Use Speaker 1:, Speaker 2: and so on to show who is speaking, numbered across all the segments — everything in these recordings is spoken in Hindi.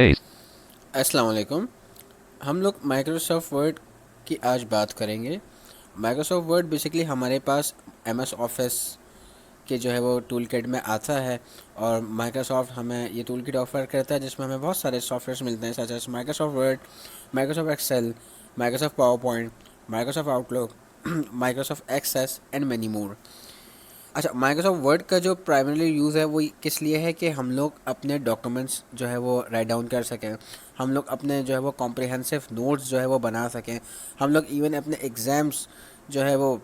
Speaker 1: Space.
Speaker 2: अस्सलाम वालेकुम। हम लोग माइक्रोसॉफ्ट वर्ड की आज बात करेंगे। माइक्रोसॉफ्ट वर्ड बेसिकली हमारे पास एमएस ऑफिस के जो है वो टूल किट में आता है, और माइक्रोसॉफ्ट हमें ये टूल किट ऑफर करता है जिसमें हमें बहुत सारे सॉफ्टवेयर्स मिलते हैं, such as Microsoft Word, Microsoft Excel, Microsoft PowerPoint, Microsoft Outlook, Microsoft Access and many more. अच्छा, माइक्रोसॉफ्ट वर्ड का जो प्राइमरी यूज़ है वो किस लिए है कि हम लोग अपने डॉक्यूमेंट्स जो है वो राइट डाउन कर सकें, हम लोग अपने जो है वो कॉम्प्रिहेंसिव नोट्स जो है वो बना सकें, हम लोग इवन अपने एग्ज़ाम्स जो है वो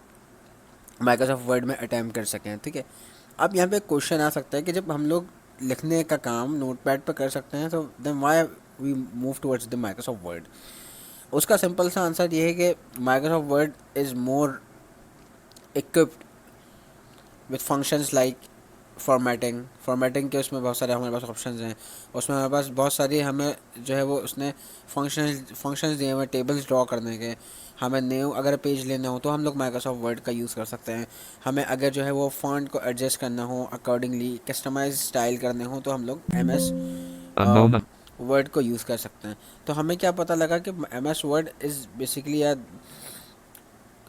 Speaker 2: माइक्रोसॉफ्ट वर्ड में अटैम्प्ट कर सकें। ठीक है, अब यहाँ पे क्वेश्चन आ सकता है कि जब हम लोग लिखने का काम नोटपैड पर कर सकते हैं तो then why we move towards the Microsoft Word. उसका सिंपल सा आंसर ये है कि Microsoft Word is more equipped with functions like formatting के उसमें बहुत सारे हमारे पास ऑप्शंस हैं। उसमें हमारे पास बहुत सारी हमें जो है वो उसने फंक्शंस दिए हुए टेबल्स ड्रॉ करने के। हमें न्यू अगर पेज लेना हो तो हम लोग माइक्रोसॉफ्ट वर्ड का यूज़ कर सकते हैं। हमें अगर जो है वो फॉन्ट को एडजस्ट करना हो अकॉर्डिंगली कस्टमाइज स्टाइल करने हो तो हम लोग एमएस
Speaker 1: Unknown.
Speaker 2: वर्ड को यूज़ कर सकते हैं। तो हमें क्या पता लगा कि MS Word is basically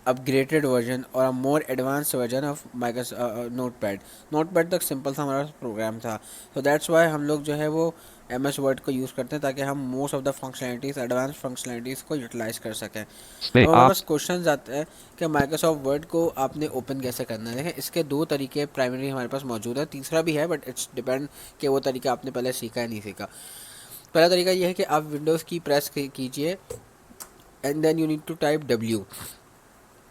Speaker 2: upgraded version और a more advance version of Microsoft Notepad. Notepad तक सिंपल सा हमारा प्रोग्राम था, तो दैट्स वाई हम लोग जो है वो एम एस वर्ड को यूज़ करते हैं ताकि हम most of the functionalities advance functionalities को यूटिलाइज कर सकें।
Speaker 1: Space.
Speaker 2: अब हमारे पास
Speaker 1: Ops.
Speaker 2: क्वेश्चन आते हैं कि माइक्रोसॉफ्ट वर्ड को आपने ओपन कैसे करना है। देखें, इसके दो तरीके प्राइमरी हमारे पास मौजूद है, तीसरा भी है बट इट्स डिपेंड कि वो तरीका आपने पहले सीखा है नहीं सीखा। पहला तरीका ये है कि आप विंडोज़ की प्रेस कीजिए and then you need to type W.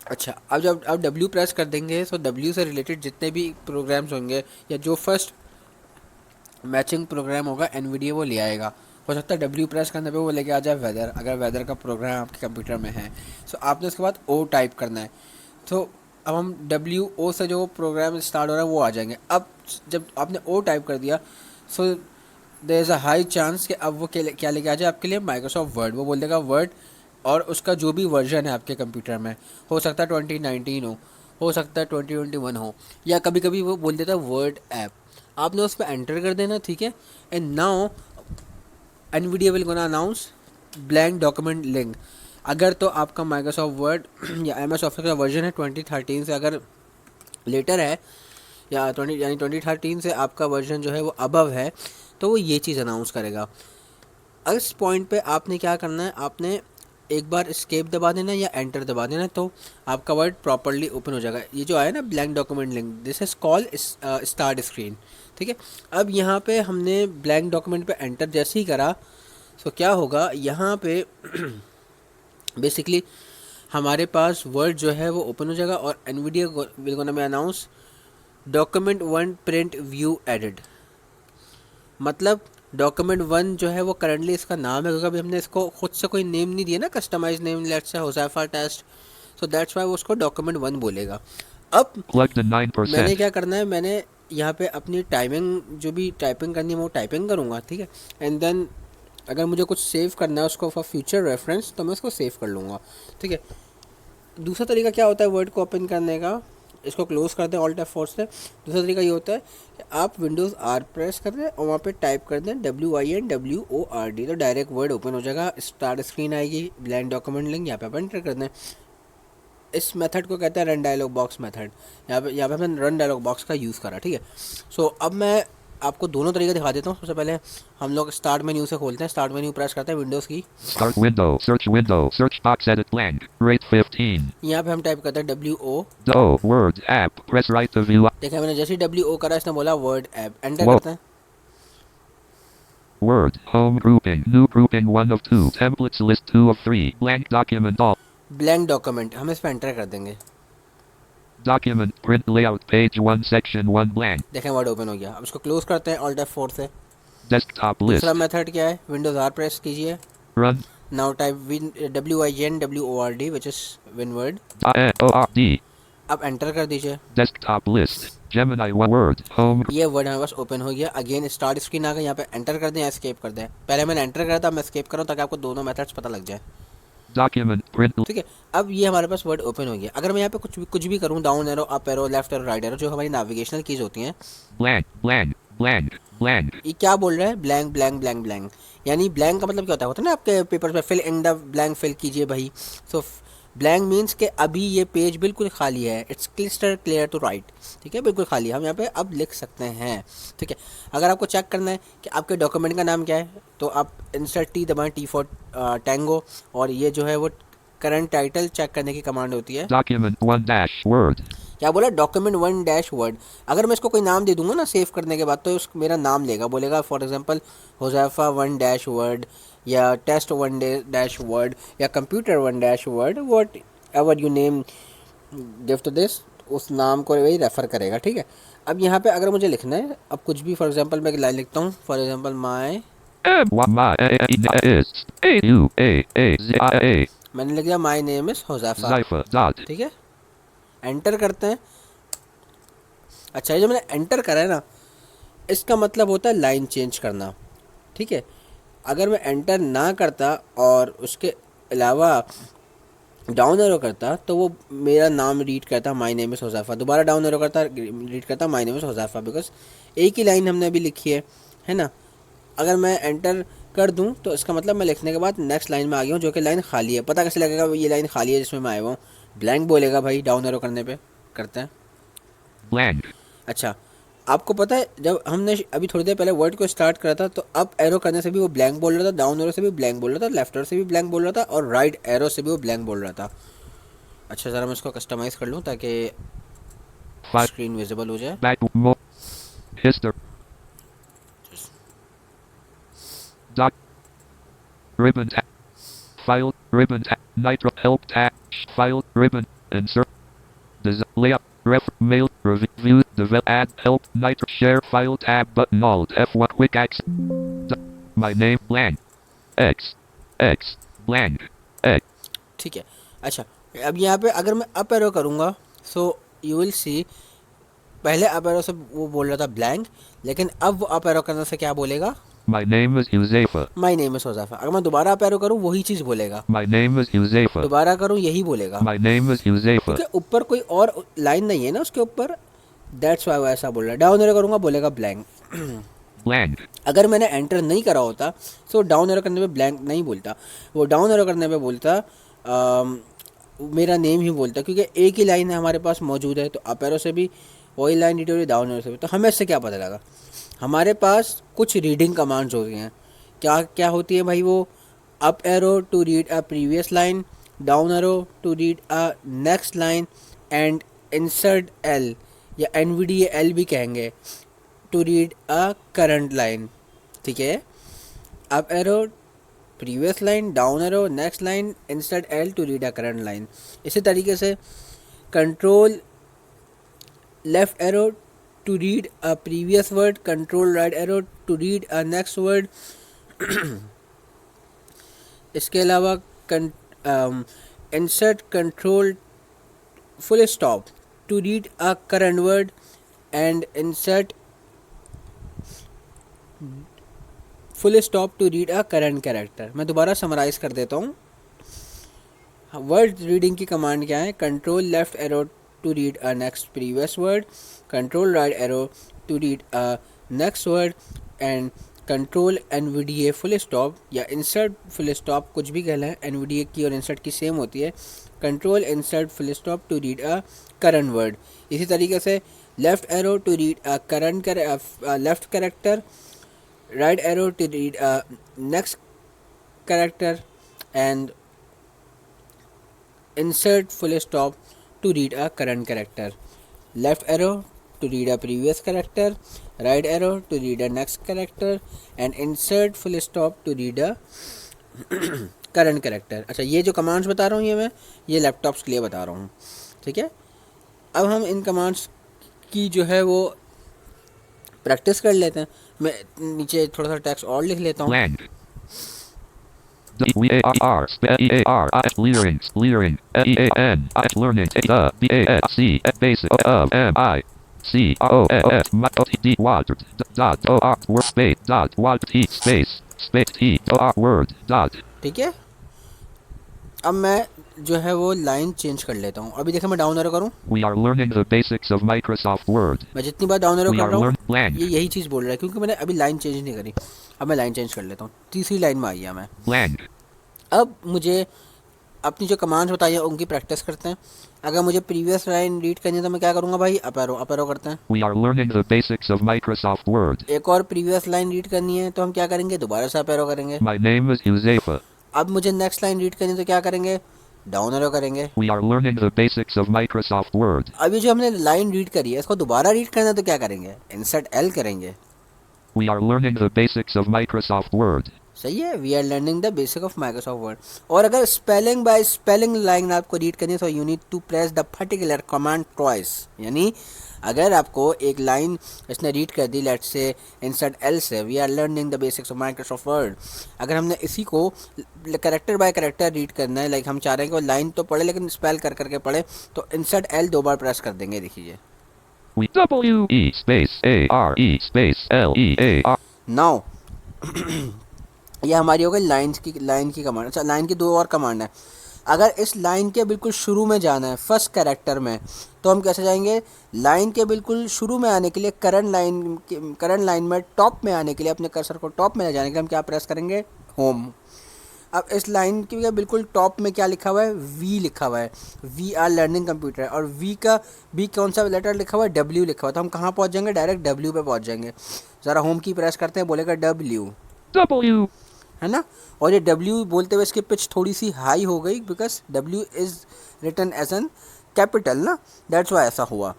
Speaker 2: अच्छा, अब जब आप डब्ल्यू प्रेस कर देंगे तो डब्ल्यू से रिलेटेड जितने भी प्रोग्राम्स होंगे या जो फर्स्ट मैचिंग प्रोग्राम होगा एनवीडिया वो ले आएगा। हो सकता है डब्ल्यू प्रेस करने पे वो लेके आ जाए वेदर, अगर वेदर का प्रोग्राम आपके कंप्यूटर में है। सो आपने उसके बाद ओ टाइप करना है। तो अब हम डब्ल्यू ओ से जो प्रोग्राम स्टार्ट हो रहा है वो आ जाएंगे। अब जब आपने ओ टाइप कर दिया so there is a high chance कि अब वो क्या लेके आ जाए आपके लिए माइक्रोसॉफ्ट वर्ड। वो बोल देगा वर्ड और उसका जो भी वर्जन है आपके कंप्यूटर में, हो सकता है 2019 हो सकता है 2021 हो, या कभी कभी वो बोल देता है वर्ड ऐप। आपने उस पर एंटर कर देना, ठीक है। And now Nvidia will gonna announce blank document link. अगर तो आपका माइक्रोसॉफ्ट वर्ड या एम एस ऑफिस का वर्जन है 2013 से, अगर लेटर है या 2013 से आपका वर्जन जो है वो अबव है, तो वो ये चीज़ अनाउंस करेगा। इस पॉइंट पे आपने क्या करना है, आपने एक बार स्केप दबा देना या एंटर दबा देना, तो आपका वर्ड प्रॉपरली ओपन हो जाएगा। ये जो आया ना blank document link, this is call start screen. ठीक है, अब यहाँ पे हमने ब्लैंक डॉक्यूमेंट पे एंटर जैसे ही करा, तो क्या होगा यहाँ पे बेसिकली हमारे पास वर्ड जो है वो ओपन हो जाएगा और एनवीडिया विल गोना में announce document one print view added. मतलब डॉक्यूमेंट वन जो है वो करंटली इसका नाम है, क्योंकि अभी हमने इसको खुद से कोई नेम नहीं दिया ना, customise name, let's say Huzaifa test, so that's why वो उसको डॉक्यूमेंट वन बोलेगा। अब
Speaker 1: Plugged in
Speaker 2: मैंने
Speaker 1: 9%.
Speaker 2: क्या करना है, मैंने यहाँ पे अपनी टाइपिंग जो भी टाइपिंग करनी है वो टाइपिंग करूँगा, ठीक है। एंड देन अगर मुझे कुछ सेव करना है उसको फॉर फ्यूचर रेफरेंस तो मैं उसको सेव कर लूँगा, ठीक है। दूसरा तरीका क्या होता है वर्ड को ओपन करने का, इसको क्लोज कर दें ऑल्ट F4 से। दूसरा तरीका ये होता है कि आप विंडोज़ आर प्रेस कर दें और वहाँ पे टाइप कर दें WINWORD, तो डायरेक्ट वर्ड ओपन हो जाएगा, स्टार्ट स्क्रीन आएगी, ब्लैंक डॉक्यूमेंट लिंक यहाँ पे आप एंटर कर दें। इस मेथड को कहते हैं रन डायलॉग बॉक्स मेथड। यहाँ पे हमने रन डायलॉग बॉक्स का यूज़ करा, ठीक है। सो अब मैं आपको दोनों तरीके दिखा देता हूँ। सबसे पहले हम लोग स्टार्ट मेन्यू से खोलते हैं, स्टार्ट मेन्यू प्रेस करते हैं विंडोज़ की।
Speaker 1: Start window. Search box edit blank. Rate 15.
Speaker 2: यहाँ पे हम टाइप करते हैं WO।
Speaker 1: Do. Word. App. Press right to view.
Speaker 2: देखा मैंने जैसे ही WO करा इसने बोला वर्ड ऐप, एंटर
Speaker 1: Whoa.
Speaker 2: करते हैं।
Speaker 1: Word. Home grouping. New grouping 1 of 2. Templates list 2 of 3. Blank document all.
Speaker 2: Blank document हम इस पर एंटर कर देंगे।
Speaker 1: Document. Print layout. Page 1 section 1 blank.
Speaker 2: देखें वर्ड ओपन हो गया। अब इसको क्लोज करते हैं ऑल्ट F4 से।
Speaker 1: Desktop
Speaker 2: दूसरा
Speaker 1: list.
Speaker 2: मेथड क्या है, विंडोज़ आर प्रेस कीजिए।
Speaker 1: Run.
Speaker 2: Now type WINWORD which is windward.
Speaker 1: ORD.
Speaker 2: अब एंटर कर दीजिए।
Speaker 1: Desktop list. Gemini 1 word. Home.
Speaker 2: ये वर्ड हमारे पास ओपन हो गया। अगेन स्टार्ट स्क्रीन आ गया, यहाँ पे एंटर कर दें या एस्केप कर दें। पहले मैंने एंटर करा था, मैं एस्केप करूँ ताकि आपको दोनों मेथड्स पता लग जाए,
Speaker 1: Document. Print.
Speaker 2: ठीक है। अब ये हमारे पास वर्ड ओपन हो गया। अगर मैं यहाँ पे कुछ भी करूँ, down arrow, up arrow, left arrow, right arrow, जो हमारी नेविगेशनल कीज होती हैं,
Speaker 1: Blank. Blank. Blank. blank,
Speaker 2: ये क्या बोल रहा है, ब्लैंक ब्लैंक ब्लैंक ब्लैंक, यानी ब्लैंक का मतलब क्या होता है ना आपके पेपर में, fill in the blank fill कीजिए भाई। सो ब्लैंक मीन्स कि अभी ये पेज बिल्कुल खाली है, it's crystal clear to write, ठीक है, बिल्कुल खाली है, हम यहाँ पे अब लिख सकते हैं, ठीक है। अगर आपको चेक करना है कि आपके डॉक्यूमेंट का नाम क्या है, तो आप इंसर्ट टी दबाएं, टी फॉर टैंगो, और ये जो है वो करंट टाइटल चेक करने की कमांड होती है।
Speaker 1: document 1 dash word,
Speaker 2: क्या बोला, डॉक्यूमेंट 1 डैश वर्ड। अगर मैं इसको कोई नाम दे दूंगा ना सेव करने के बाद, तो मेरा नाम लेगा, बोलेगा for example Huzaifa 1 dash word, या टेस्ट 1 डैश वर्ड, या computer 1 dash word, whatever you name give to this, उस नाम को वही रेफ़र करेगा, ठीक है। अब यहाँ पे अगर मुझे लिखना है, अब कुछ भी, फॉर एग्जांपल मैं एक लाइन लिखता हूँ, for example my,
Speaker 1: is a u a z I a
Speaker 2: मैंने लिख दिया माई name is Huzaifa,
Speaker 1: Zypher dot
Speaker 2: ठीक है। एंटर करते हैं। अच्छा, ये जो मैंने एंटर करा है ना, इसका मतलब होता है लाइन चेंज करना, ठीक है। अगर मैं एंटर ना करता और उसके अलावा डाउन एरो करता, तो वो मेरा नाम रीड करता माय नेम इज़ हुज़ैफा, दोबारा डाउन एरो करता रीड करता my name is Huzaifa, because एक ही लाइन हमने अभी लिखी है ना। अगर मैं एंटर कर दूं तो इसका मतलब मैं लिखने के बाद नेक्स्ट लाइन में आ गया हूँ, जो कि लाइन खाली है। पता कैसे लगेगा ये लाइन खाली है जिसमें मैं आया हूँ, ब्लैंक बोलेगा भाई, डाउन एरो करने पे करते हैं।
Speaker 1: blank,
Speaker 2: अच्छा, आपको पता है जब हमने अभी थोड़ी देर पहले वर्ड को स्टार्ट करा था, तो अप एरो करने से भी वो ब्लैंक बोल रहा था, डाउन एरो से भी ब्लैंक बोल रहा था, लेफ्ट एरो से भी ब्लैंक बोल रहा था, और राइट एरो से भी वो ब्लैंक बोल रहा था। अच्छा, ज़रा मैं इसको कस्टमाइज़ कर लूँ ताकि
Speaker 1: 5
Speaker 2: स्क्रीन विजिबल हो जाए।
Speaker 1: back mo history doc ribbon tab file ribbon tab nitro help tab file ribbon insert layout ref mail review develop add help nitro share file tab button alt F1 quick access my name blank x x blank x
Speaker 2: ठीक है। अच्छा, अब यहाँ पे अगर मैं अप एरो करूँगा, सो यू विल सी, पहले अप एरो से वो बोल रहा था ब्लैंक, लेकिन अब वो अप एरो करने से क्या बोलेगा,
Speaker 1: my name is Huzefa
Speaker 2: my name is Huzaifa. अगर मैं दोबारा अप एरो करूँ वही चीज़ बोलेगा,
Speaker 1: my name is Huzefa
Speaker 2: दोबारा करूँ यही बोलेगा,
Speaker 1: my name is Huzefa
Speaker 2: क्योंकि ऊपर कोई और लाइन नहीं है ना उसके ऊपर, दैट्स वाई वो ऐसा बोल रहा है। डाउन एरो करूँगा बोलेगा ब्लैंक।
Speaker 1: blank
Speaker 2: अगर मैंने एंटर नहीं करा होता, सो डाउन एरो करने पे ब्लैंक नहीं बोलता, वो डाउन एरो करने पे बोलता मेरा नेम ही बोलता, क्योंकि एक ही लाइन है हमारे पास मौजूद है, तो अप एरो से भी वही लाइन रीड हो रही है, डाउन एरो से भी। तो हमें इससे क्या पता लगा, हमारे पास कुछ रीडिंग कमांड्स होती हैं। क्या क्या होती है भाई वो, up arrow to read a previous line, down arrow to read a next line, and insert L, या NVDA एल भी कहेंगे, to read a current line, ठीक है। Up arrow previous line, down arrow next line, insert L to read a current line. इसी तरीके से control left arrow to read a previous word, control right arrow to read a next word. इसके अलावा insert control full stop to read a current word, and insert full stop to read a current character. मैं दोबारा समराइज़ कर देता हूँ। वर्ड रीडिंग की कमांड क्या है, control left arrow to read a next previous word, control right arrow to read a next word, and control NVDA full stop या इंसर्ट फुल स्टॉप, कुछ भी कहना है, NVDA की और इंसर्ट की सेम होती है, control insert full stop to read a current word. इसी तरीके से left arrow to read a current left character, right arrow to read next character, and insert full stop to read a current character, left arrow to read a previous character, right arrow to read a next character, and insert full stop to read a current character. अच्छा, ये जो कमांड्स बता रहा हूँ ये लैपटॉप्स के लिए बता रहा हूँ, ठीक है। अब हम इन कमांड्स की जो है वो प्रैक्टिस कर लेते हैं। मैं नीचे थोड़ा सा टेक्स्ट और लिख लेता हूँ।
Speaker 1: blank D-E-A-R, E-A-R, leering, leering, E-A-N, learning, B-A-S-C, basic, M-I, C-O-S, D, word, dot, O-R, word, space, dot, word, T, space, T, O-R, word, dot.
Speaker 2: ठीक है, अब मैं जो है वो लाइन चेंज कर लेता हूँ। अभी देखिए मैं डाउन एरो करूँ,
Speaker 1: We are learning the basics of Microsoft Word.
Speaker 2: मैं जितनी बार डाउन एरो
Speaker 1: We
Speaker 2: कर
Speaker 1: are
Speaker 2: रहा हूँ
Speaker 1: blank,
Speaker 2: ये यही चीज़ बोल रहा है, क्योंकि मैंने अभी लाइन चेंज नहीं करी। अब मैं लाइन चेंज कर लेता हूँ, तीसरी लाइन में आ गया मैं।
Speaker 1: blank,
Speaker 2: अब मुझे अपनी जो कमांड्स बताई है उनकी प्रैक्टिस करते हैं। अगर मुझे प्रीवियस लाइन रीड करनी है तो मैं क्या करूँगा भाई, अप एरो करते हैं।
Speaker 1: We are learning the basics of Microsoft Word.
Speaker 2: एक और प्रीवियस लाइन रीड करनी है तो हम क्या करेंगे, दोबारा से अप एरो करेंगे।
Speaker 1: My name is Josefa.
Speaker 2: अब मुझे नेक्स्ट लाइन रीड करनी है तो क्या करेंगे, डाउन एरो करेंगे।
Speaker 1: We are learning the basics of Microsoft Word.
Speaker 2: अभी जो हमने लाइन रीड करी है इसको दोबारा रीड करना है तो क्या करेंगे, इंसर्ट एल करेंगे।
Speaker 1: We are learning the basics of Microsoft Word.
Speaker 2: सही है, we are learning the basic of Microsoft Word. और अगर स्पेलिंग बाय स्पेलिंग लाइन आपको रीड करनी है तो you need to press the particular command twice. यानी अगर आपको एक लाइन इसने रीड कर दी, let's say insert L say, we are learning the basics of Microsoft Word, अगर हमने इसी को कैरेक्टर बाय कैरेक्टर रीड करना है, लाइक हम चाह रहे हैं कि वो लाइन तो पढ़े लेकिन स्पेल कर करके पढ़े, तो इंसर्ट एल 2 बार प्रेस कर देंगे। देखिए
Speaker 1: We W E space A R E space L E A R.
Speaker 2: Now ये हमारी हो गई लाइन की कमांड। अच्छा, लाइन की 2 और कमांड है। अगर इस लाइन के बिल्कुल शुरू में जाना है फर्स्ट कैरेक्टर में, तो हम कैसे जाएंगे, लाइन के बिल्कुल शुरू में आने के लिए करंट लाइन में टॉप में आने के लिए, अपने कर्सर को टॉप में ले जाने के लिए हम क्या प्रेस करेंगे, होम। अब इस लाइन के बिल्कुल टॉप में क्या लिखा हुआ है, वी लिखा हुआ है, वी आर लर्निंग कंप्यूटर, और वी कौन सा लेटर लिखा हुआ है, डब्ल्यू लिखा हुआ है। तो हम कहाँ पहुँच जाएंगे, डायरेक्ट डब्ल्यू पे पहुँच जाएंगे। ज़रा होम की प्रेस करते हैं, बोलेगा डब्ल्यू,
Speaker 1: W.
Speaker 2: है ना। और ये W बोलते हुए इसकी पिच थोड़ी सी हाई हो गई, because W is written as an capital ना, दैट्स वाई ऐसा हुआ।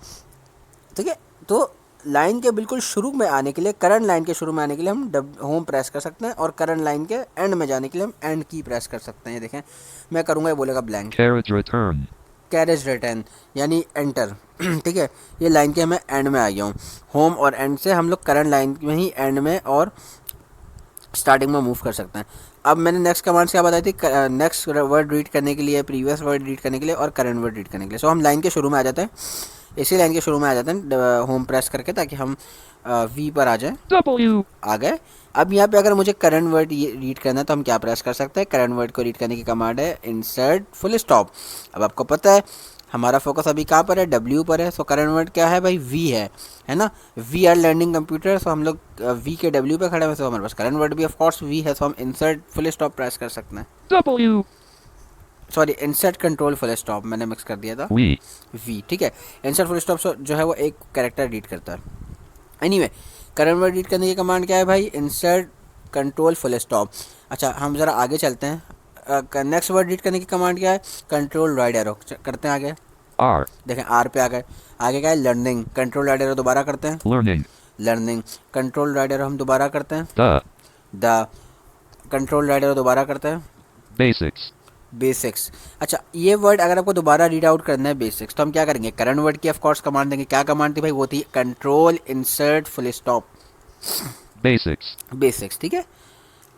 Speaker 2: ठीक है, तो लाइन के बिल्कुल शुरू में आने के लिए, करंट लाइन के शुरू में आने के लिए हम होम प्रेस कर सकते हैं, और करंट लाइन के एंड में जाने के लिए हम एंड की प्रेस कर सकते हैं। ये देखें मैं करूँगा, ये बोलेगा blank,
Speaker 1: Carriage return.
Speaker 2: Carriage return यानी एंटर। ठीक है, ये लाइन के मैं एंड में आ गया हूँ। होम और एंड से हम लोग करंट लाइन में ही एंड में और स्टार्टिंग में मूव कर सकते हैं। अब मैंने नेक्स्ट कमांड्स क्या बताई थी, नेक्स्ट वर्ड रीड करने के लिए, प्रीवियस वर्ड रीड करने के लिए और करंट वर्ड रीड करने के लिए। सो हम लाइन के शुरू में आ जाते हैं, इसी लाइन के शुरू में आ जाते हैं होम प्रेस करके, ताकि हम वी पर आ जाएं।
Speaker 1: W.
Speaker 2: आ गए। अब यहाँ पे अगर मुझे करंट वर्ड रीड करना है तो हम क्या प्रेस कर सकते हैं, करंट वर्ड को रीड करने की कमांड है इंसर्ट फुल स्टॉप। अब आपको पता है हमारा फोकस अभी कहाँ पर है, डब्ल्यू पर है। सो करंट वर्ड क्या है भाई, वी है ना। वी आर लर्निंग कंप्यूटर, सो हम लोग वी के डब्ल्यू पे खड़े हैं, सो हमारे पास करंट वर्ड भी ऑफ कोर्स वी है, सो हम इंसर्ट फुल स्टॉप प्रेस कर सकते हैं।
Speaker 1: W.
Speaker 2: Sorry, insert control full stop मैंने मिक्स कर दिया था,
Speaker 1: We.
Speaker 2: वी। ठीक है, इंसर्ट फुल स्टॉप जो है वो एक कैरेक्टर रीड करता है। एनीवे, करंट वर्ड रीड करने की कमांड क्या है भाई, इंसर्ट कंट्रोल फुल स्टॉप। अच्छा, हम ज़रा आगे चलते हैं। नेक्स्ट वर्ड रीड करने की कमांड क्या है, कंट्रोल राइट एरो करते हैं आगे।
Speaker 1: R.
Speaker 2: देखें आर पे आ गए। आगे क्या है, लर्निंग, कंट्रोल राइट एरो दोबारा करते हैं,
Speaker 1: Learning.
Speaker 2: Learning, control right arrow हम दोबारा करते हैं,
Speaker 1: The.
Speaker 2: The, control right arrow दोबारा करते हैं,
Speaker 1: Basics.
Speaker 2: बेसिक्स। अच्छा, ये वर्ड अगर आपको दोबारा रीड आउट करना है बेसिक्स, तो हम क्या करेंगे, करंट वर्ड की ऑफ कोर्स कमांड देंगे। क्या कमांड थी भाई, वो थी control insert full stop
Speaker 1: Basics.
Speaker 2: Basics. ठीक है,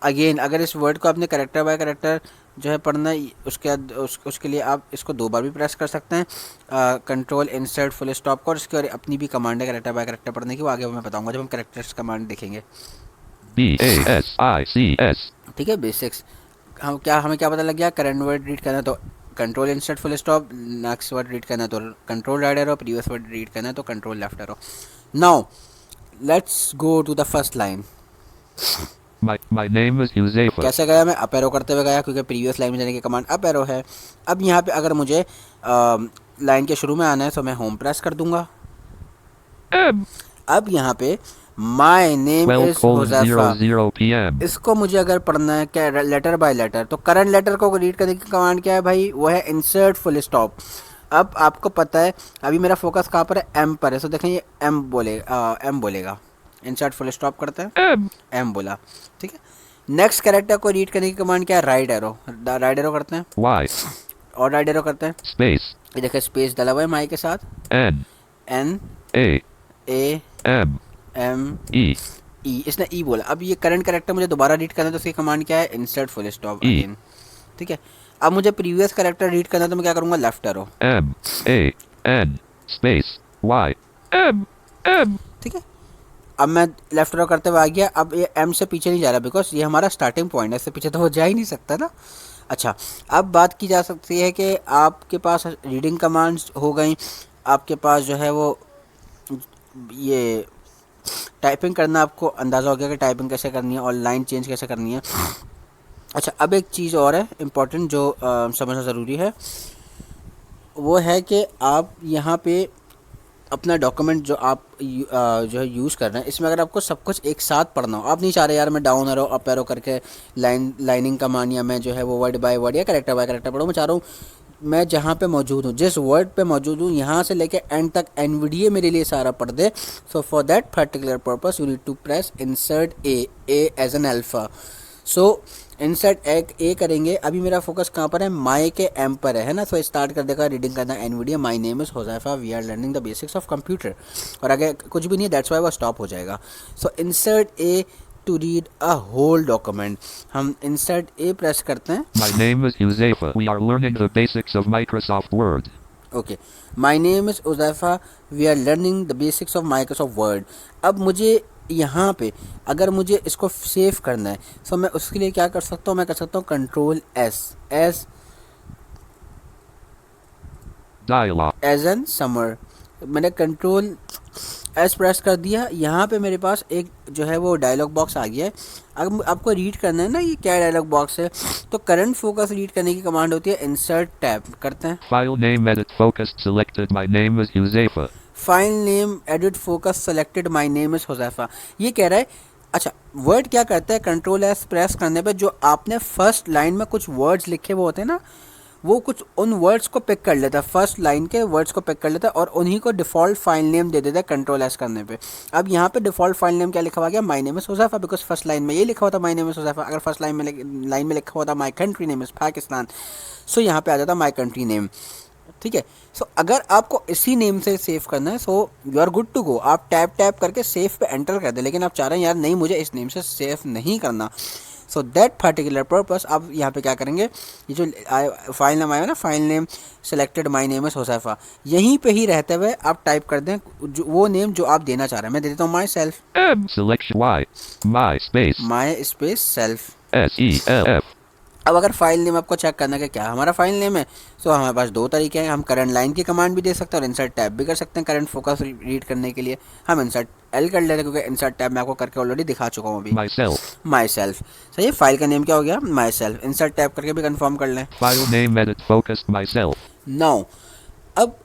Speaker 2: अगेन अगर इस वर्ड को आपने करेक्टर बाय करेक्टर जो है पढ़ना है, उसके लिए आप इसको 2 बार भी प्रेस कर सकते हैं, कंट्रोल इंसर्ट फुल स्टॉप को। और इसके और अपनी भी कमांड है करेक्टर बाय करेक्टर पढ़ने की, वो आगे मैं बताऊंगा जब हम करेक्टर्स कमांड देखेंगे।
Speaker 1: BASICS.
Speaker 2: ठीक है, बेसिक्स। हमें क्या पता लग गया, करंट वर्ड रीड करना है तो control insert full stop, next word read करना है तो control right arrow, previous word read करना है तो control left arrow. Now let's go to the first line.
Speaker 1: My name is Josefa.
Speaker 2: कैसे गया, मैं अप एरो करते हुए गया, क्योंकि प्रीवियस लाइन में जाने की कमांड अप एरो है। अब यहाँ पे अगर मुझे लाइन के शुरू में आना है तो मैं होम प्रेस कर दूंगा।
Speaker 1: M.
Speaker 2: अब यहाँ पे माई नेम इज
Speaker 1: 12:00 p.m.
Speaker 2: इसको मुझे अगर पढ़ना है क्या, लेटर बाय लेटर, तो करंट लेटर को रीड करने की कमांड क्या है भाई, वो है इंसर्ट फुल स्टॉप। अब आपको पता है अभी मेरा फोकस कहाँ पर है, एम पर है। सो देखें ये एम बोलेगा, इंसर्ट फुल स्टॉप करते हैं, एम बोला। ठीक है, नेक्स्ट कैरेक्टर को रीड करने की कमांड क्या है, राइट एरो करते हैं,
Speaker 1: Y.
Speaker 2: और राइट एरो करते हैं।
Speaker 1: Space.
Speaker 2: ये देखिए स्पेस डला हुआ है माई के साथ,
Speaker 1: N.
Speaker 2: N
Speaker 1: A.
Speaker 2: A
Speaker 1: M.
Speaker 2: M
Speaker 1: E.
Speaker 2: E, इसने ई बोला। अब ये करंट कैरेक्टर मुझे दोबारा रीड करना है तो उसकी कमांड क्या है, insert full stop
Speaker 1: E.
Speaker 2: Again. ठीक है, अब मुझे प्रीवियस कैरेक्टर रीड करना है तो मैं क्या करूँगा, left arrow.
Speaker 1: M. A. N. Space. Y. M. M.
Speaker 2: ठीक है, अब मैं लेफ्ट एरो करते हुए आ गया। अब ये एम से पीछे नहीं जा रहा, बिकॉज ये हमारा स्टार्टिंग पॉइंट है, इससे पीछे तो वो जा ही नहीं सकता ना। अच्छा, अब बात की जा सकती है कि आपके पास रीडिंग कमांड्स हो गई, आपके पास जो है वो ये टाइपिंग करना आपको अंदाज़ा हो गया कि टाइपिंग कैसे करनी है और लाइन चेंज कैसे करनी है। अच्छा, अब एक चीज़ और है इम्पोर्टेंट जो समझना ज़रूरी है, वो है कि आप यहाँ पे अपना डॉक्यूमेंट जो आप जो है यूज़ कर रहे हैं, इसमें अगर आपको सब कुछ एक साथ पढ़ना हो, आप नहीं चाह रहे यार मैं डाउन एरो अप एरो करके लाइनिंग कमांड या मैं जो है वो वर्ड बाय वर्ड या कैरेक्टर बाय कैरेक्टर पढ़ूँ। मैं चाह रहा हूँ मैं जहाँ पे मौजूद हूँ, जिस वर्ड पे मौजूद हूँ, यहाँ से लेके एंड तक एनवीडीए मेरे लिए सारा पढ़ दे। So for that particular purpose you need to press insert A as in alpha. So insert A करेंगे, अभी मेरा फोकस कहाँ पर है, माई के एम पर है ना। सो स्टार्ट कर देगा रीडिंग करना NVDA, my name is Huzaifa, we are learning the basics of computer, और आगे कुछ भी नहीं है, दैट्स वाई वो स्टॉप हो जाएगा। So insert A to read a whole document, हम इंसर्ट ए प्रेस करते हैं।
Speaker 1: My name is Josefa. We are learning the basics of Microsoft Word.
Speaker 2: Okay, my name is Huzaifa, we are learning the basics of Microsoft Word. अब मुझे यहाँ पे अगर मुझे इसको सेव करना है, तो मैं उसके लिए क्या कर सकता हूँ, मैं कर सकता हूँ control S
Speaker 1: Dialog.
Speaker 2: As an summer. मैंने कंट्रोल एस प्रेस कर दिया, यहाँ पे मेरे पास एक जो है वो डायलॉग बॉक्स आ गया है। अगर आपको रीड करना है ना ये क्या डायलॉग बॉक्स है, तो करंट फोकस रीड करने की कमांड होती है इंसर्ट टैब करते हैं।
Speaker 1: File name edit focused selected. My name is Josefa.
Speaker 2: File name edit focus selected, my name is Huzaifa, ये कह रहा है। अच्छा, वर्ड क्या करता है, कंट्रोल एस प्रेस करने पे जो आपने फर्स्ट लाइन में कुछ वर्ड्स लिखे वो होते हैं ना, वो कुछ उन वर्ड्स को पिक कर लेता है, फर्स्ट लाइन के वर्ड्स को पिक कर लेता है और उन्हीं को डिफ़ॉल्ट फाइल नेम दे देता है कंट्रोल एस करने पे। अब यहाँ पे डिफ़ॉल्ट फाइल नेम क्या लिखा हुआ गया, my name is Huzaifa, because first line में ये लिखा हुआ था माई नेम इज़ होज़ैफा। अगर फर्स्ट लाइन में लिखा हुआ था my country name is Pakistan, so यहाँ पे आ जाता माई कंट्री नेम। ठीक है, सो अगर आपको इसी नेम से सेव करना है, so you are good to go, आप टैप टैप करके सेव पे एंटर कर दें। लेकिन आप चाह रहे हैं यार नहीं मुझे इस नेम से सेव नहीं करना, सो दैट पर्टिकुलर पर्पस आप यहाँ पे क्या करेंगे, ये जो फाइल नाम आया ना, file name selected my name is Huzaifa, यहीं पे ही रहते हुए आप टाइप कर दें वो नेम जो आप देना चाह रहे हैं। मैं दे देता हूँ my self,
Speaker 1: M selection Y. My space.
Speaker 2: My space self.
Speaker 1: SELF.
Speaker 2: अब अगर फाइल नेम आपको चेक करना है कि क्या हमारा फाइल नेम है, तो हमारे पास दो तरीके हैं, हम करंट लाइन की कमांड भी दे सकते हैं और इंसर्ट टैब भी कर सकते हैं करंट फोकस रीड करने के लिए। हम इंसर्ट एल कर लेते हैं क्योंकि इंसर्ट टैब मैं आपको करके ऑलरेडी दिखा चुका हूँ अभी।
Speaker 1: Myself.
Speaker 2: माई सेल्फ, सही है, फाइल का नेम क्या हो गया, माई सेल्फ। इंसर्ट टैब करके भी कंफर्म कर लें।
Speaker 1: File name edit focused myself.
Speaker 2: Now अब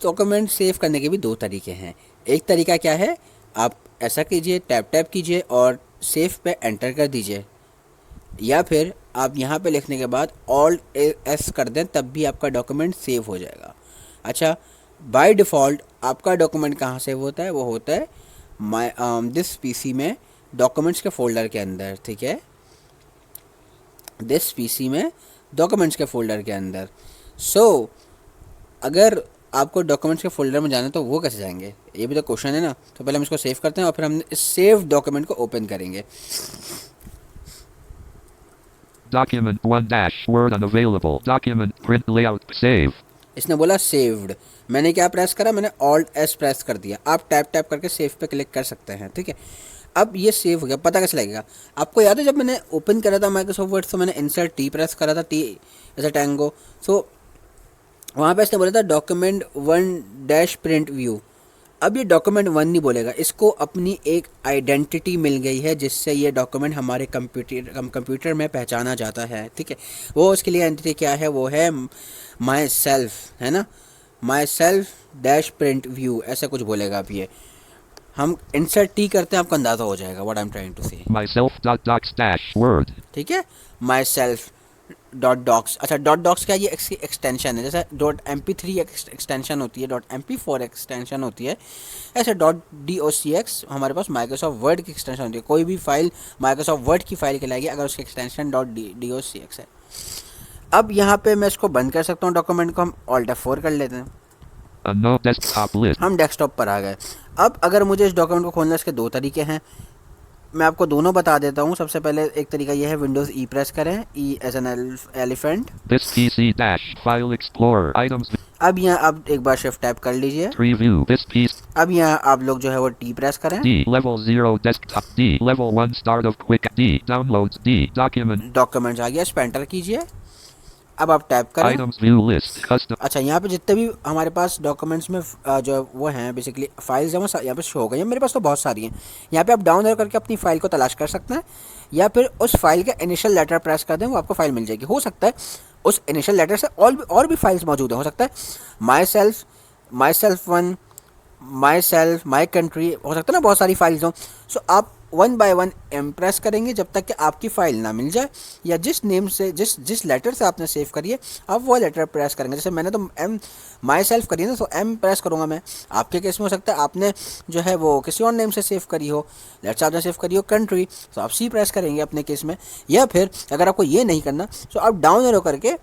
Speaker 2: डॉक्यूमेंट सेव करने के भी दो तरीके हैं। एक तरीका क्या है, आप ऐसा कीजिए, टैप टैप कीजिए और सेव पे एंटर कर दीजिए, या फिर आप यहाँ पे लिखने के बाद ऑल्ट एस कर दें, तब भी आपका डॉक्यूमेंट सेव हो जाएगा। अच्छा, बाय डिफ़ॉल्ट आपका डॉक्यूमेंट कहाँ सेव होता है, वो होता है माई दिस पीसी में डॉक्यूमेंट्स के फोल्डर के अंदर। ठीक है, दिस पीसी में डॉक्यूमेंट्स के फोल्डर के अंदर। सो अगर आपको डॉक्यूमेंट्स के फोल्डर में जाना है तो वो कैसे जाएंगे, ये भी तो क्वेश्चन है ना। तो पहले हम इसको सेव करते हैं और फिर हम इस सेव डॉक्यूमेंट को ओपन करेंगे।
Speaker 1: Document 1 dash Word unavailable. Document print layout save.
Speaker 2: इसने बोला सेव्ड, मैंने क्या प्रेस करा, मैंने ऑल्ट एस प्रेस कर दिया। आप टैप टैप करके सेव पे क्लिक कर सकते हैं। ठीक है, अब ये सेव हो गया। पता कैसे लगेगा, आपको याद है जब मैंने ओपन करा था माइक्रोसॉफ्ट वर्ड, तो मैंने इंसर्ट टी प्रेस करा था, टी ऐसा टैंगो। सो वहाँ पे इसने बोला था डॉक्यूमेंट 1 डैश प्रिंट व्यू। अब ये डॉक्यूमेंट 1 नहीं बोलेगा, इसको अपनी एक आइडेंटिटी मिल गई है जिससे ये डॉक्यूमेंट हमारे कंप्यूटर में पहचाना जाता है। ठीक है, वो उसके लिए एंटिटी क्या है, वो है माई सेल्फ, है ना, my self dash print view, ऐसा कुछ बोलेगा। अब ये हम इंसर्ट टी करते हैं, आपको अंदाज़ा हो जाएगा what I am trying to say.
Speaker 1: Myself dot docs dash Word.
Speaker 2: ठीक है, माई सेल्फ डॉट डॉक्स। अच्छा, डॉट डॉक्स क्या है, ये एक्सटेंशन है, जैसे डॉट MP3 एक्सटेंशन होती है, डॉट MP4 एक्सटेंशन होती है, ऐसे डॉट DOCX हमारे पास माइक्रोसॉफ्ट वर्ड की एक्सटेंशन होती है। कोई भी फाइल माइक्रोसॉफ्ट वर्ड की फाइल कहलाएगी अगर उसकी एक्सटेंशन डॉट DOCX है। अब यहाँ पे मैं इसको बंद कर सकता हूँ, डॉक्यूमेंट को हम ऑल्ट F4 कर लेते हैं,
Speaker 1: A no desktop list.
Speaker 2: हम डेस्कटॉप पर आ गए। अब अगर मुझे इस डॉक्यूमेंट को खोलना है, इसके दो तरीके हैं, मैं आपको दोनों बता देता हूँ। सबसे पहले एक तरीका ये है, विंडोज़ ई प्रेस करें, E as in elephant.
Speaker 1: This PC dash File Explorer items.
Speaker 2: अब यहाँ आप एक बार शिफ्ट टैप कर लीजिए।
Speaker 1: Preview. This piece.
Speaker 2: अब यहाँ आप लोग जो है वो टी प्रेस करें।
Speaker 1: D level 0 desktop. D level 1 start of quick. D downloads. D document.
Speaker 2: Documents आ गया, इस पर एंटर कीजिए। अब आप टैप करें।
Speaker 1: Items view list. Custom.
Speaker 2: अच्छा, यहाँ पे जितने भी हमारे पास डॉक्यूमेंट्स में जो वो हैं बेसिकली फाइल्स हैं वो यहाँ पे शो हो गई हैं। मेरे पास तो बहुत सारी हैं। यहाँ पे आप डाउन एरो करके अपनी फ़ाइल को तलाश कर सकते हैं, या फिर उस फाइल का इनिशियल लेटर प्रेस कर दें, वो आपको फाइल मिल जाएगी। हो सकता है उस इनिशियल लेटर से और भी फाइल्स मौजूद हैं। हो सकता है my self one, my self, my country, हो सकता है ना बहुत सारी फाइल्स हों। सो आप वन बाय वन इम्प्रेस करेंगे जब तक कि आपकी फ़ाइल ना मिल जाए, या जिस नेम से जिस लेटर से आपने सेव करी है आप वो लेटर प्रेस करेंगे। जैसे मैंने तो एम माई सेल्फ करी है ना, तो एम प्रेस करूँगा मैं। आपके केस में हो सकता है आपने जो है वो किसी और नेम से सेव करी हो, लेट्स आपने सेव करी हो कंट्री, तो आप सी प्रेस करेंगे अपने केस में। या फिर अगर आपको ये नहीं करना तो आप डाउन एरो करके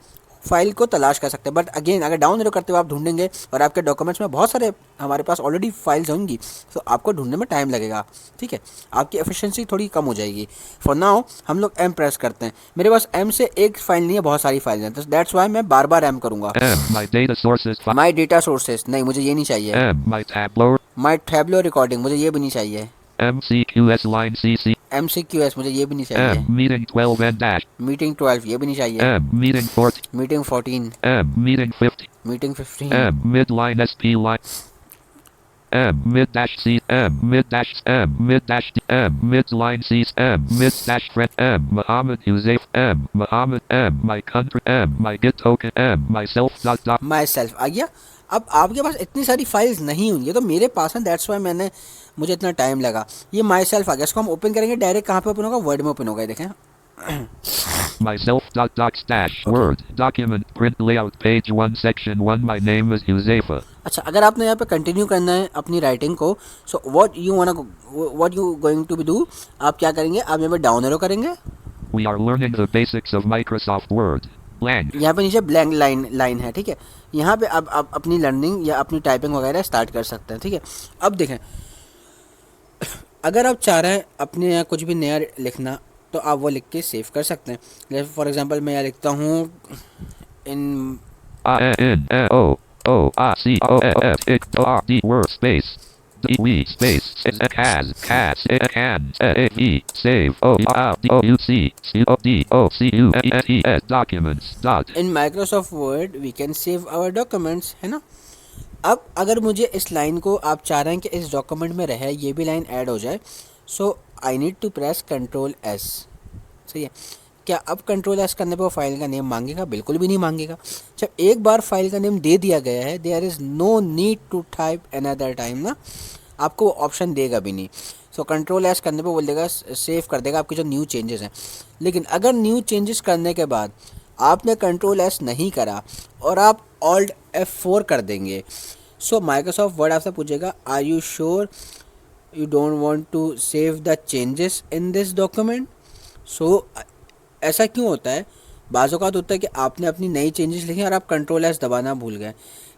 Speaker 2: फाइल को तलाश कर सकते हैं। बट अगेन अगर डाउन एरो करते हुए आप ढूंढेंगे और आपके डॉक्यूमेंट्स में बहुत सारे हमारे पास ऑलरेडी फाइल्स होंगी, तो आपको ढूंढने में टाइम लगेगा, ठीक है, आपकी एफिशिएंसी थोड़ी कम हो जाएगी। फॉर नाउ हम लोग एम प्रेस करते हैं। मेरे पास एम से एक फाइल नहीं है, बहुत सारी फाइल हैं, तो दैट्स वाई मैं बार बार एम करूँगा।
Speaker 1: My data sources.
Speaker 2: My data sources, नहीं मुझे ये नहीं चाहिए।
Speaker 1: My Tableau.
Speaker 2: My tableau recording, मुझे ये भी नहीं चाहिए।
Speaker 1: MCQS line CC.
Speaker 2: MCQS, मुझे ये भी नहीं चाहिए।
Speaker 1: Meeting 12 and dash.
Speaker 2: मीटिंग 12, ये भी नहीं चाहिए।
Speaker 1: Meeting 40.
Speaker 2: Meeting 14,
Speaker 1: Meeting 50.
Speaker 2: Meeting 15,
Speaker 1: Midline SP line. Mid dash C. Mid dash mid dash D. Mid line C. Mid dash friend. Muhammad Huzayf. Muhammad. My country. My git token. Myself. Dot.
Speaker 2: Myself आ गया। अब आपके पास इतनी सारी फाइल्स नहीं होंगी, तो मेरे पास है, दैट्स वाई मुझे इतना टाइम लगा। ये माई सेल्फ आ गया। इसको हम ओपन करेंगे, डायरेक्ट कहाँ पे ओपन होगा, वर्ड में ओपन होगा, देखें।
Speaker 1: Myself. Docs dash Word document print layout page 1 section 1. My name is Huzaifa.
Speaker 2: अच्छा, अगर आपने यहाँ पे कंटिन्यू करना है अपनी राइटिंग को, so what you going to be do, आप क्या करेंगे, आप यहाँ पे डाउन एरो करेंगे।
Speaker 1: We are learning the basics of Microsoft Word. Blank.
Speaker 2: यहाँ पे नीचे ब्लैंक लाइन है, ठीक है। यहाँ पे अब आप अपनी लर्निंग या अपनी टाइपिंग वगैरह स्टार्ट कर सकते हैं, ठीक है। अब देखें, अगर आप चाह रहे हैं अपने यहाँ कुछ भी नया लिखना, तो आप वो लिख के सेव कर सकते हैं। जैसे फॉर एग्जांपल मैं यहाँ लिखता हूँ इन
Speaker 1: INOOOCOFD word space DW space CAS can save OUC documents dot.
Speaker 2: In Microsoft Word we can save our documents, है ना। अब अगर मुझे इस लाइन को आप चाह रहे हैं कि इस डॉक्यूमेंट में रहे, ये भी लाइन ऐड हो जाए, so I need to press control S, सही है। क्या अब कंट्रोल एस करने पे वो फाइल का नेम मांगेगा? बिल्कुल भी नहीं मांगेगा। जब एक बार फाइल का नेम दे दिया गया है, there is no need to type another time ना, आपको वो ऑप्शन देगा भी नहीं। सो कंट्रोल एस करने पे बोल देगा, सेव कर देगा आपके जो न्यू चेंजेस हैं। लेकिन अगर न्यू चेंजेस करने के बाद आपने कंट्रोल एस नहीं करा और आप ऑल्ट F4 कर देंगे, सो माइक्रोसॉफ्ट वर्ड आपसे पूछेगा, are you sure you don't want to save the changes in this document. So ऐसा क्यों होता है? बाज़ औक़ात होता है कि आपने अपनी नई चेंजेस लिखी और आप कंट्रोल एस दबाना भूल गए।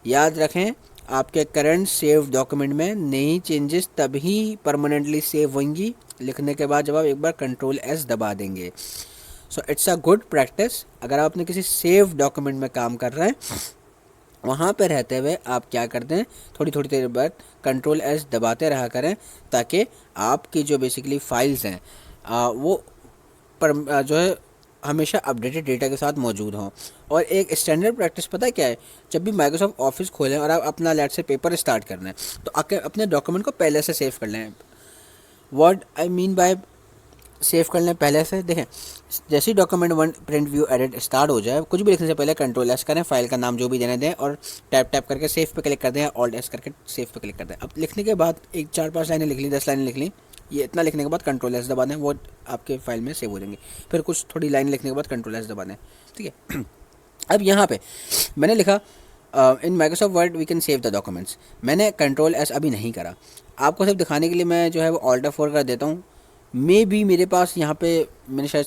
Speaker 2: याद रखें, आपके करंट सेव डॉक्यूमेंट में नई चेंजेस तभी परमानेंटली सेव होंगी लिखने के बाद जब आप एक बार कंट्रोल एस दबा देंगे। So it's a good practice. अगर आप अपने किसी सेव डॉक्यूमेंट में काम कर रहे हैं, वहाँ पे रहते हुए आप क्या करते हैं, थोड़ी थोड़ी देर बाद कंट्रोल एस दबाते रहा करें, ताकि आपकी जो बेसिकली फाइल्स हैं वो जो है हमेशा अपडेटेड डेटा के साथ मौजूद हों। और एक स्टैंडर्ड प्रैक्टिस पता है क्या है, जब भी माइक्रोसॉफ्ट ऑफिस खोलें और आप अपना लेट से पेपर स्टार्ट करना है, तो अपने डॉक्यूमेंट को पहले से सेव कर लें। What I mean by save कर लें पहले से, देखें, जैसे ही document 1 print view edit start हो जाए, कुछ भी लिखने से पहले कंट्रोल एस करें, फाइल का नाम जो भी देने दें और टैप करके सेव पे क्लिक कर दें, ऑल्ट एस करके सेव पे क्लिक कर दें। अब लिखने के बाद 4-5 लाइनें लिख ली, 10 लाइनें लिख ली, ये इतना लिखने के बाद कंट्रोल एस दबा दें, वो आपके फाइल में सेव हो जाएंगे। फिर कुछ थोड़ी लाइन लिखने के बाद कंट्रोल एस दबा दें, ठीक है। अब यहाँ पे मैंने लिखा in Microsoft Word we can save the documents, मैंने कंट्रोल एस अभी नहीं करा। आपको सिर्फ दिखाने के लिए मैं जो है वो ऑल्ट F4 कर देता हूँ। मे बी मेरे पास यहाँ पे मैंने शायद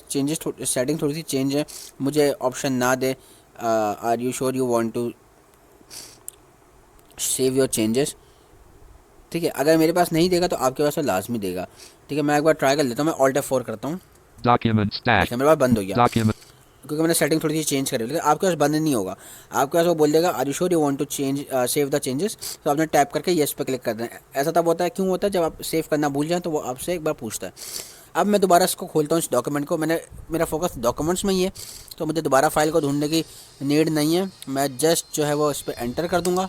Speaker 2: सेटिंग थोड़ी सी चेंज है, मुझे ऑप्शन ना दे are you sure you want to save your changes, ठीक है। अगर मेरे पास नहीं देगा तो आपके पास तो लाजमी देगा, ठीक है। मैं एक बार ट्राई कर लेता हूँ, मैं ऑल्ट F4 करता हूँ, मेरे पास बंद हो गया क्योंकि मैंने सेटिंग थोड़ी सी चेंज करी। लेकिन आपके पास बंद नहीं होगा, आपके पास वो बोल देगा are you sure you want to change save the changes, तो आपने टैप करके येस पे क्लिक कर देना। ऐसा तब होता है, क्यों होता है, जब आप सेव करना भूल जाएं तो वो आपसे एक बार पूछता है। अब मैं दोबारा इसको खोलता हूँ, इस डॉक्यूमेंट को। मेरा फोकस डॉक्यूमेंट्स में ही है, तो मुझे दोबारा फाइल को ढूंढने की नीड नहीं है। मैं जस्ट जो है वो इस पर एंटर कर दूंगा।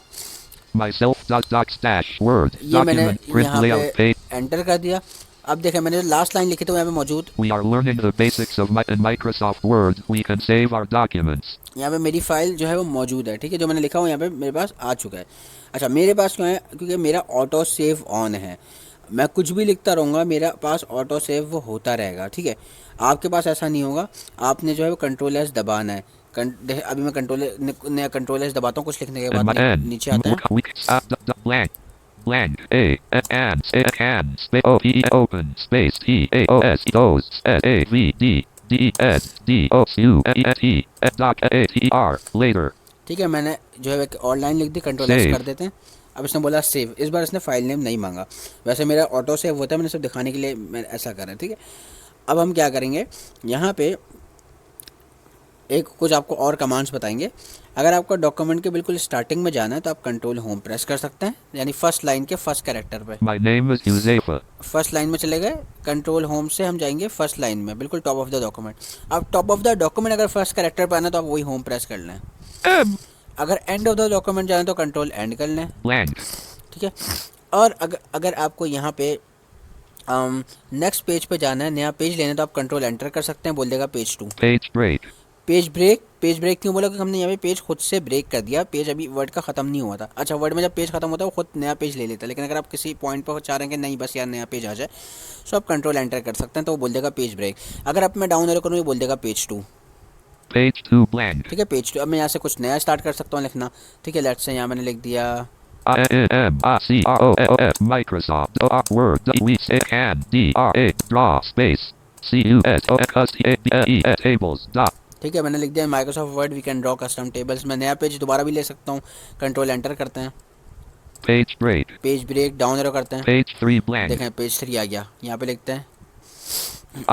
Speaker 1: Myself dot doc stash word
Speaker 2: ये मैंने
Speaker 1: document print
Speaker 2: यहाँ पे
Speaker 1: layout page.
Speaker 2: एंटर कर दिया। अब देखें, मैंने जो लास्ट लाइन लिखी थी वो यहाँ पे मौजूद,
Speaker 1: We are learning the basics of in Microsoft Word. We can save our documents.
Speaker 2: यहाँ पे मेरी फाइल जो है वो मौजूद है। ठीक है, जो मैंने लिखा हुआ यहाँ पे मेरे पास आ चुका है। अच्छा, मेरे पास क्यों है? क्योंकि मेरा ऑटो सेव ऑन है। मैं कुछ भी लिखता रहूँगा, मेरा पास ऑटो सेव वो होता रहेगा। ठीक है, आपके पास ऐसा नहीं होगा। आपने जो है वो कंट्रोल एस दबाना है। अभी मैं कंट्रोल एस दबाता हूँ, कुछ लिखने के
Speaker 1: And my
Speaker 2: बाद
Speaker 1: N.
Speaker 2: नीचे आता है।
Speaker 1: We blank. Blank. A can space O P E open space T A O S goes S A V D D E S D O U E S E doc A T R later.
Speaker 2: ठीक है, मैंने जो है एक और लाइन लिख दी, कंट्रोल एस
Speaker 1: Save.
Speaker 2: कर देते हैं। अब इसने बोला सेव। इस बार इसने फाइल नेम नहीं मांगा। वैसे मेरा ऑटो सेव होता है, मैंने सिर्फ दिखाने के लिए मैं ऐसा कर रहा है। ठीक है, अब हम क्या करेंगे, यहाँ पे एक कुछ आपको और कमांड्स बताएंगे। अगर आपको डॉक्यूमेंट के बिल्कुल स्टार्टिंग में जाना है तो आप कंट्रोल होम प्रेस कर सकते हैं, यानी फर्स्ट लाइन के फर्स्ट कैरेक्टर पे।
Speaker 1: My name is Uzefa.
Speaker 2: First line में चले गए, कंट्रोल होम से हम जाएंगे फर्स्ट लाइन में, बिल्कुल टॉप ऑफ द डॉक्यूमेंट। अब टॉप ऑफ द डॉक्यूमेंट अगर फर्स्ट कैरेक्टर पे आना है तो आप वही होम प्रेस कर लें।
Speaker 1: M.
Speaker 2: अगर एंड ऑफ द डॉक्यूमेंट जाना है तो कंट्रोल एंड कर लें।
Speaker 1: Blank.
Speaker 2: ठीक है, और अगर आपको यहाँ पे नेक्स्ट पेज पे जाना है, नया पेज लेना है, तो आप कंट्रोल एंटर कर सकते हैं, बोल देगा page 2।
Speaker 1: Page break.
Speaker 2: Page break क्यों बोला? क्योंकि हमने यहाँ पे पेज खुद से ब्रेक कर दिया। पेज अभी वर्ड का ख़त्म नहीं हुआ था। अच्छा, वर्ड में जब पेज ख़त्म होता है वो खुद नया पेज ले लेता है, लेकिन अगर आप किसी पॉइंट पर चाह रहे हैं कि नहीं बस यार नया पेज आ जाए, तो आप कंट्रोल एंटर कर सकते हैं, तो वो बोल देगा पेज ब्रेक। अगर आप मैं डाउन एरो करूँ, ये बोल देगा पेज 2।
Speaker 1: Page 2 blank.
Speaker 2: ठीक है, पेज 2। अब मैं यहाँ से कुछ नया स्टार्ट कर सकता हूँ लिखना। ठीक है, लेट्स से यहाँ मैंने लिख दिया
Speaker 1: INMICROOF Microsoft Word we say can DRA draw space CUSOCUSTABLE tables dot.
Speaker 2: ठीक है, मैंने लिख दिया Microsoft Word we can draw custom tables. मैं नया पेज दोबारा भी ले सकता हूँ, कंट्रोल एंटर करते हैं।
Speaker 1: Page break.
Speaker 2: Page break down arrow करते हैं,
Speaker 1: Page 3 blank.
Speaker 2: देखें पेज 3 आ गया। यहाँ पे लिखते हैं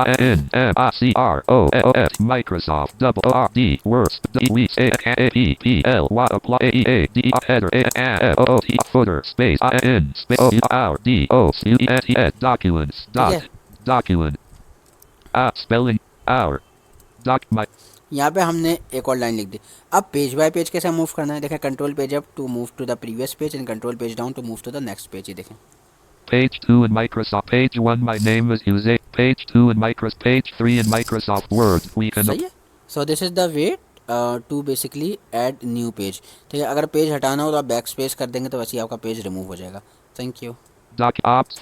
Speaker 1: INMICROOF Microsoft WORD Word we say can APPL apply AEAD header AOOT footer space IN space OURDOCUSES documents dot document spelling our doc my.
Speaker 2: यहाँ पे हमने एक और लाइन लिख दी। अब पेज बाय पेज कैसे मूव करना है, देखें control page up to move to the previous page and control page down to move to the next page. ये देखें
Speaker 1: Page 2 in Microsoft. Page 1 my name is Jose. Page 2 in Microsoft. Page 3 in Microsoft Word. We can.
Speaker 2: सही है। So this is the way to basically add new page. ठीक है, अगर पेज हटाना हो तो आप बैक स्पेस कर देंगे तो वैसे ही आपका पेज रिमूव हो जाएगा। Thank you.
Speaker 1: Doc ops